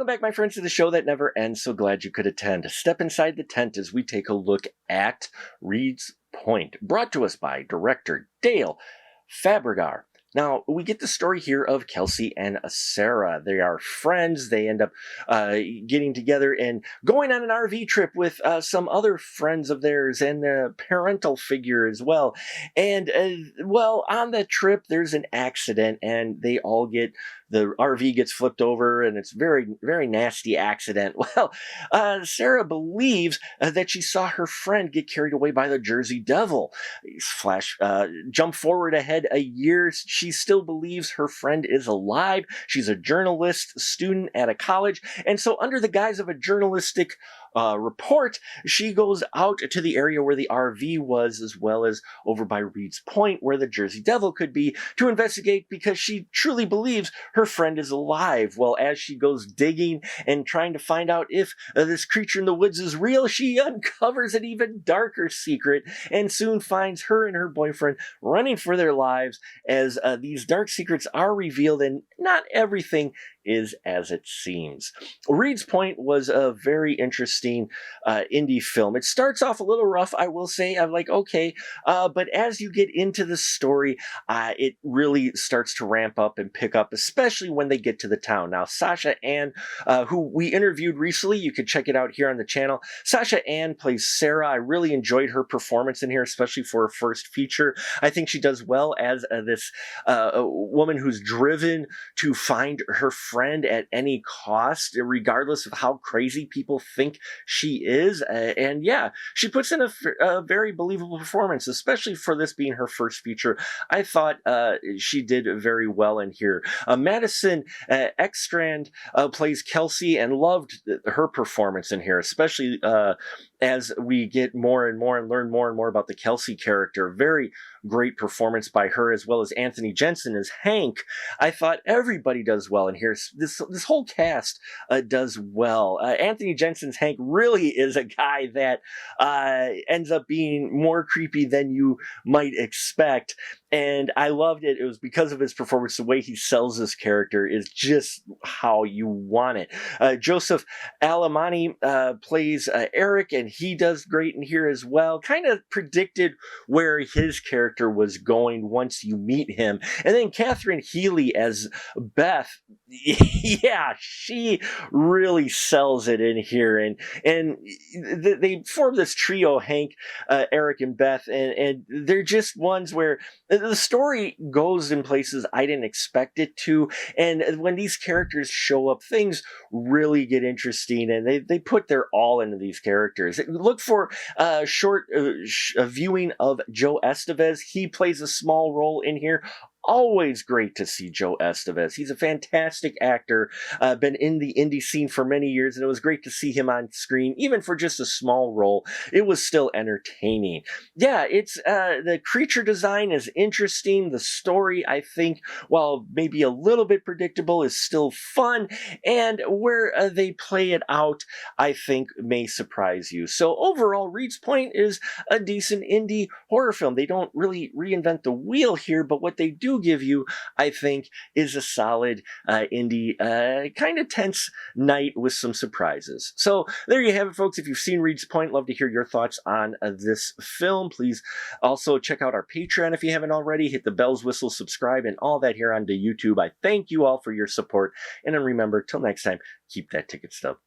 Welcome back, my friends, to the show that never ends. So glad you could attend. Step inside the tent as we take a look at Reed's Point, brought to us by director Dale Fabregas. Now, we get the story here of Kelsey and Sarah. They are friends. They end up getting together and going on an RV trip with some other friends of theirs and a parental figure as well. And, on the trip, there's an accident and they all get, the RV gets flipped over and it's very, very nasty accident. Well, Sarah believes that she saw her friend get carried away by the Jersey Devil. Jump forward ahead a year. She still believes her friend is alive. She's a journalist student at a college. And so under the guise of a journalistic report, she goes out to the area where the RV was, as well as over by Reed's Point where the Jersey Devil could be, to investigate because she truly believes her friend is alive. Well, as she goes digging and trying to find out if this creature in the woods is real, she uncovers an even darker secret and soon finds her and her boyfriend running for their lives as these dark secrets are revealed and not everything is as it seems. Reed's Point was a very interesting indie film. It starts off a little rough, I will say. I'm like, okay, but as you get into the story, it really starts to ramp up and pick up, especially when they get to the town. Now, Sasha Ann, who we interviewed recently, you can check it out here on the channel. Sasha Ann plays Sarah. I really enjoyed her performance in here, especially for her first feature. I think she does well as this woman who's driven to find her friend at any cost, regardless of how crazy people think she is. And yeah, she puts in a very believable performance, especially for this being her first feature. I thought she did very well in here. Madison Ekstrand plays Kelsey, and loved her performance in here, especially as we get more and more and learn more and more about the Kelsey character. Very great performance by her, as well as Anthony Jensen as Hank. I thought everybody does well in here. This whole cast does well. Anthony Jensen's Hank really is a guy that ends up being more creepy than you might expect. And I loved it. It was because of his performance. The way he sells this character is just how you want it. Joseph Alemany plays Eric, and he does great in here as well. Kind of predicted where his character was going once you meet him. And then Catherine Healy as Beth. Yeah, she really sells it in here. And they form this trio, Hank, Eric, and Beth. And they're just ones where the story goes in places I didn't expect it to. And when these characters show up, things really get interesting. And they put their all into these characters. Look for a short viewing of Joe Estevez. He plays a small role in here. Always great to see Joe Estevez. He's a fantastic actor, been in the indie scene for many years, and it was great to see him on screen, even for just a small role. It was still entertaining. Yeah, it's the creature design is interesting. The story, I think, while maybe a little bit predictable, is still fun, and where they play it out, I think, may surprise you. So overall, Reed's Point is a decent indie horror film. They don't really reinvent the wheel here, but what they do give you, I think, is a solid indie, kind of tense night with some surprises. So there you have it, folks. If you've seen Reed's Point, love to hear your thoughts on this film. Please also check out our Patreon if you haven't already. Hit the bells, whistle, subscribe, and all that here on YouTube. I thank you all for your support. And then remember, till next time, keep that ticket stub.